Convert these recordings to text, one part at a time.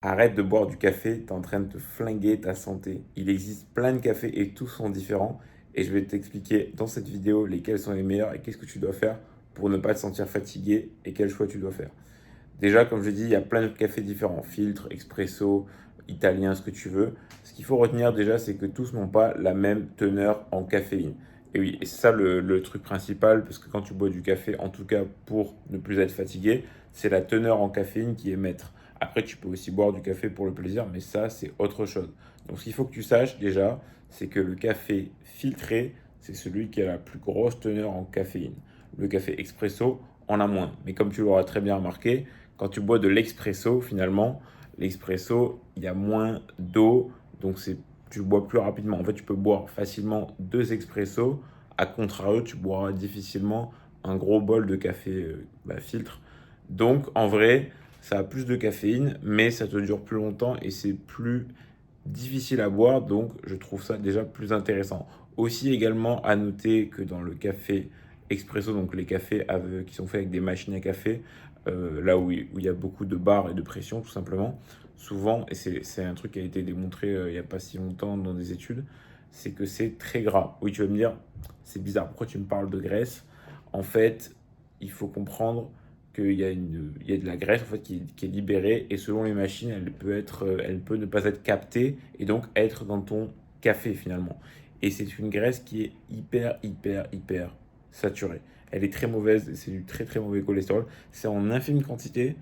Arrête de boire du café, tu es en train de te flinguer ta santé. Il existe plein de cafés et tous sont différents. Et je vais t'expliquer dans cette vidéo lesquels sont les meilleurs et qu'est-ce que tu dois faire pour ne pas te sentir fatigué et quel choix tu dois faire. Déjà, comme je dis, il y a plein de cafés différents, filtres, expresso, italien, ce que tu veux. Ce qu'il faut retenir déjà, c'est que tous n'ont pas la même teneur en caféine. Et oui, et c'est ça le truc principal, parce que quand tu bois du café, en tout cas pour ne plus être fatigué, c'est la teneur en caféine qui est maître. Après, tu peux aussi boire du café pour le plaisir, mais ça, c'est autre chose. Donc, ce qu'il faut que tu saches déjà, c'est que le café filtré, c'est celui qui a la plus grosse teneur en caféine. Le café expresso en a moins. Mais comme tu l'auras très bien remarqué, quand tu bois de l'expresso, finalement, l'expresso, il y a moins d'eau, donc tu le bois plus rapidement. En fait, tu peux boire facilement deux expressos. À contrario, tu boiras difficilement un gros bol de café filtre. Donc, en vrai, ça a plus de caféine, mais ça te dure plus longtemps et c'est plus difficile à boire. Donc, je trouve ça déjà plus intéressant. Aussi, également, à noter que dans le café expresso, donc les cafés qui sont faits avec des machines à café, là où il y a beaucoup de barres et de pression, tout simplement, souvent, et c'est un truc qui a été démontré il n'y a pas si longtemps dans des études, c'est que c'est très gras. Oui, tu vas me dire, c'est bizarre, pourquoi tu me parles de graisse? En fait, il faut comprendre qu'il y a de la graisse en fait, qui est libérée et selon les machines, elle peut ne pas être captée et donc être dans ton café finalement. Et c'est une graisse qui est hyper saturée. Elle est très mauvaise, c'est du très très mauvais cholestérol. C'est en infime quantité,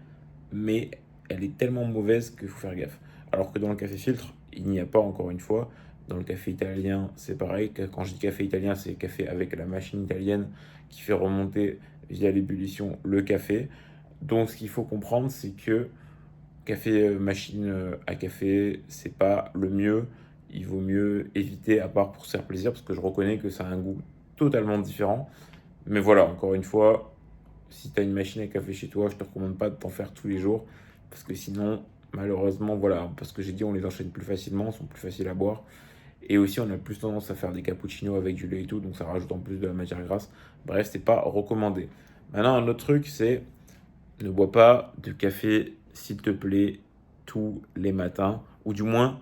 mais elle est tellement mauvaise qu'il faut faire gaffe. Alors que dans le café filtre, il n'y a pas encore une fois. Dans le café italien, c'est pareil. Quand je dis café italien, c'est café avec la machine italienne qui fait remonter via l'ébullition le café. Donc ce qu'il faut comprendre, c'est que café machine à café, c'est pas le mieux. Il vaut mieux éviter, à part pour se faire plaisir, parce que je reconnais que ça a un goût totalement différent. Mais voilà, encore une fois, si tu as une machine à café chez toi, je te recommande pas de t'en faire tous les jours, parce que sinon, malheureusement, voilà, parce que j'ai dit, on les enchaîne plus facilement, sont plus faciles à boire. Et aussi, on a plus tendance à faire des cappuccinos avec du lait et tout, donc ça rajoute en plus de la matière grasse. Bref, c'est pas recommandé. Maintenant, un autre truc, c'est ne bois pas de café, s'il te plaît, tous les matins, ou du moins,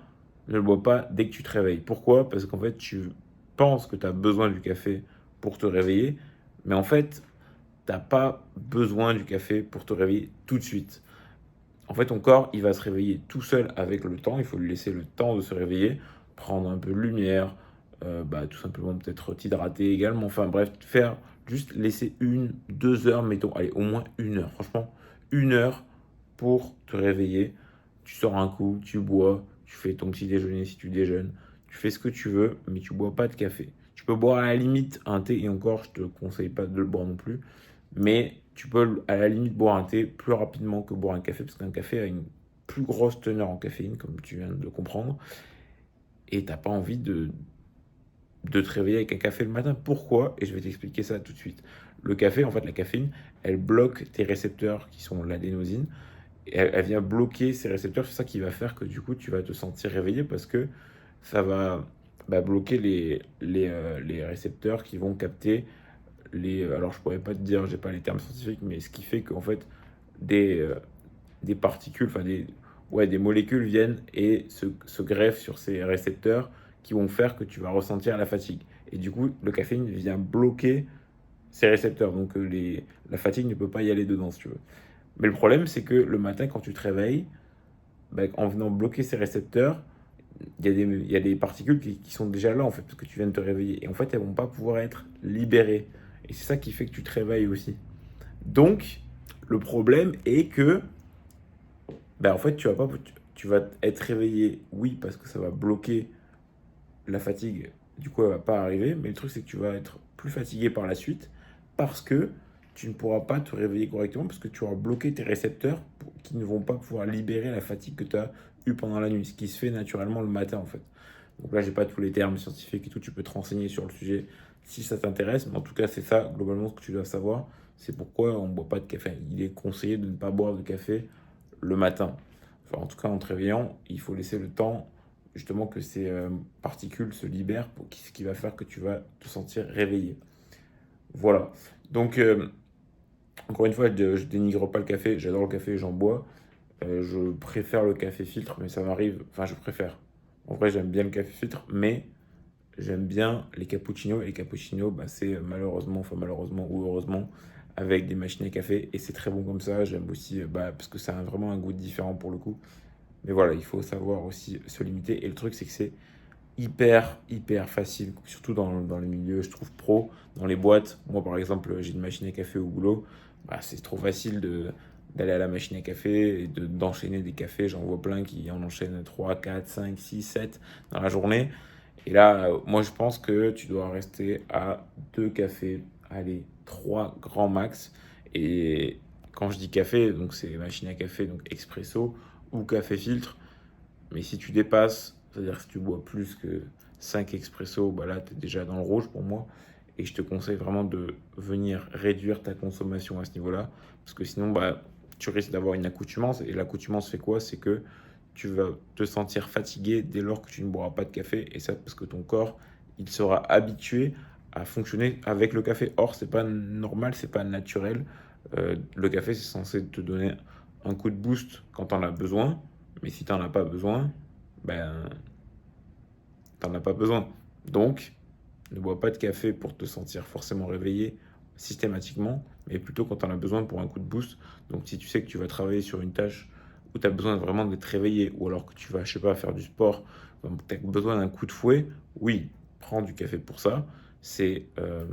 ne le bois pas dès que tu te réveilles. Pourquoi? Parce qu'en fait, tu penses que tu as besoin du café pour te réveiller, mais en fait, tu n'as pas besoin du café pour te réveiller tout de suite. En fait, ton corps, il va se réveiller tout seul avec le temps. Il faut lui laisser le temps de se réveiller, prendre un peu de lumière, tout simplement peut-être t'hydrater également. Enfin bref, faire juste laisser 1, 2 heures, mettons, allez, au moins 1 heure. Franchement, 1 heure pour te réveiller. Tu sors un coup, tu bois, tu fais ton petit déjeuner si tu déjeunes. Tu fais ce que tu veux, mais tu bois pas de café. Tu peux boire à la limite un thé, et encore, je te conseille pas de le boire non plus. Mais tu peux à la limite boire un thé plus rapidement que boire un café, parce qu'un café a une plus grosse teneur en caféine, comme tu viens de le comprendre, et t'as pas envie de te réveiller avec un café le matin. Pourquoi? Et je vais t'expliquer ça tout de suite. Le café, en fait, la caféine, elle bloque tes récepteurs qui sont l'adénosine, et elle vient bloquer ces récepteurs, c'est ça qui va faire que du coup, tu vas te sentir réveillé, parce que ça va bloquer les récepteurs qui vont capter alors je pourrais pas te dire, j'ai pas les termes scientifiques, mais ce qui fait qu'en fait des, euh, des particules, des molécules viennent et se greffent sur ces récepteurs qui vont faire que tu vas ressentir la fatigue. Et du coup, le caféine vient bloquer ces récepteurs, donc la fatigue ne peut pas y aller dedans si tu veux. Mais le problème, c'est que le matin, quand tu te réveilles, en venant bloquer ces récepteurs, il y a des particules qui sont déjà là en fait, parce que tu viens de te réveiller. Et en fait, elles vont pas pouvoir être libérées. Et c'est ça qui fait que tu te réveilles aussi. Donc, le problème est que, en fait, tu vas être réveillé, oui, parce que ça va bloquer la fatigue. Du coup, elle va pas arriver. Mais le truc, c'est que tu vas être plus fatigué par la suite parce que tu ne pourras pas te réveiller correctement parce que tu auras bloqué tes récepteurs qui ne vont pas pouvoir libérer la fatigue que tu as eue pendant la nuit, ce qui se fait naturellement le matin en fait. Donc là, j'ai pas tous les termes scientifiques et tout, tu peux te renseigner sur le sujet si ça t'intéresse, mais en tout cas, c'est ça globalement ce que tu dois savoir. C'est pourquoi on ne boit pas de café. Il est conseillé de ne pas boire de café le matin. Enfin, en tout cas, en te réveillant, il faut laisser le temps justement que ces particules se libèrent, ce qui va faire que tu vas te sentir réveillé. Voilà. Donc, encore une fois, je dénigre pas le café, j'adore le café, j'en bois. Je préfère le café filtre, mais ça m'arrive. Enfin, je préfère. En vrai, j'aime bien le café filtre, mais j'aime bien les cappuccinos. Et les cappuccinos, bah, c'est malheureusement ou heureusement, avec des machines à café. Et c'est très bon comme ça. J'aime aussi, bah, parce que ça a vraiment un goût différent pour le coup. Mais voilà, il faut savoir aussi se limiter. Et le truc, c'est que c'est hyper facile, surtout dans les milieux, je trouve, pro, dans les boîtes. Moi, par exemple, j'ai une machine à café au boulot. Bah, c'est trop facile d'aller à la machine à café et d'enchaîner des cafés. J'en vois plein qui en enchaînent 3 4 5 6 7 dans la journée. Et là, moi, je pense que tu dois rester à 2 cafés, allez, 3 grands max. Et quand je dis café, donc c'est machine à café, donc expresso ou café filtre. Mais si tu dépasses, c'est-à-dire si tu bois plus que 5 expresso, bah là, tu es déjà dans le rouge pour moi. Et je te conseille vraiment de venir réduire ta consommation à ce niveau-là. Parce que sinon, bah, tu risques d'avoir une accoutumance. Et l'accoutumance fait quoi? C'est que tu vas te sentir fatigué dès lors que tu ne boiras pas de café. Et ça, parce que ton corps, il sera habitué à fonctionner avec le café. Or, c'est pas normal, c'est pas naturel. Le café, c'est censé te donner un coup de boost quand tu en as besoin. Mais si tu n'en as pas besoin, ben, tu n'en as pas besoin. Donc, ne bois pas de café pour te sentir forcément réveillé systématiquement, mais plutôt quand tu en as besoin pour un coup de boost. Donc, si tu sais que tu vas travailler sur une tâche où tu as besoin vraiment d'être réveillé, ou alors que tu vas, je sais pas, faire du sport, tu as besoin d'un coup de fouet, oui, prends du café pour ça. C'est, euh,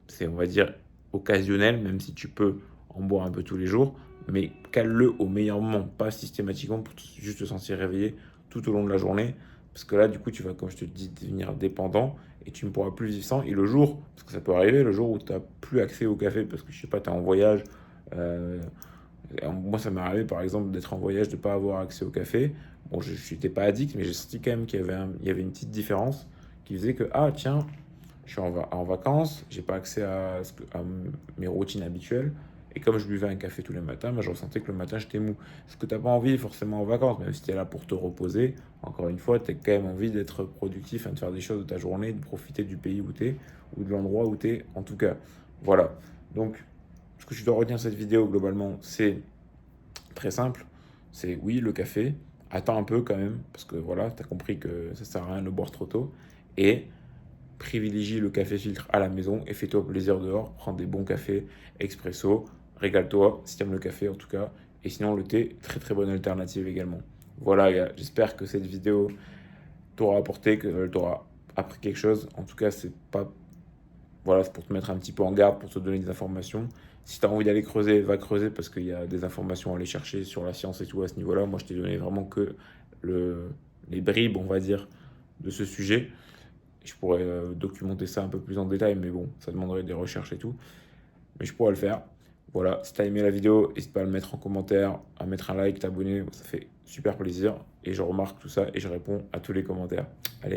c'est, on va dire, occasionnel, même si tu peux en boire un peu tous les jours, mais cale-le au meilleur moment, pas systématiquement pour juste te sentir réveillé tout au long de la journée, parce que là, du coup, tu vas, comme je te dis, devenir dépendant et tu ne pourras plus vivre sans. Et le jour, parce que ça peut arriver, le jour où tu n'as plus accès au café, parce que je sais pas, tu es en voyage, euh, moi, ça m'est arrivé par exemple d'être en voyage, de ne pas avoir accès au café. Bon, je n'étais pas addict, mais j'ai senti quand même il y avait une petite différence qui faisait que, ah tiens, je suis en vacances, j'ai pas accès à mes routines habituelles. Et comme je buvais un café tous les matins, bah, je ressentais que le matin j'étais mou. Ce que t'as pas envie forcément en vacances, même si tu es là pour te reposer, encore une fois, tu as quand même envie d'être productif, hein, de faire des choses de ta journée, de profiter du pays où tu es, ou de l'endroit où tu es, en tout cas. Voilà. Donc, ce que tu dois retenir de cette vidéo globalement, c'est très simple. C'est oui, le café, attends un peu quand même, parce que voilà, tu as compris que ça sert à rien de le boire trop tôt. Et privilégie le café filtre à la maison et fais-toi plaisir dehors. Prends des bons cafés expresso, régale-toi si tu aimes le café en tout cas. Et sinon, le thé, très très bonne alternative également. Voilà, gars, j'espère que cette vidéo t'aura apporté, qu'elle t'aura appris quelque chose. En tout cas, c'est pas. Voilà, c'est pour te mettre un petit peu en garde, pour te donner des informations. Si tu as envie d'aller creuser, va creuser parce qu'il y a des informations à aller chercher sur la science et tout à ce niveau-là. Moi, je t'ai donné vraiment que le, les bribes, on va dire, de ce sujet. Je pourrais documenter ça un peu plus en détail, mais bon, ça demanderait des recherches et tout. Mais je pourrais le faire. Voilà, si tu as aimé la vidéo, n'hésite pas à le mettre en commentaire, à mettre un like, t'abonner, ça fait super plaisir. Et je remarque tout ça et je réponds à tous les commentaires. Allez.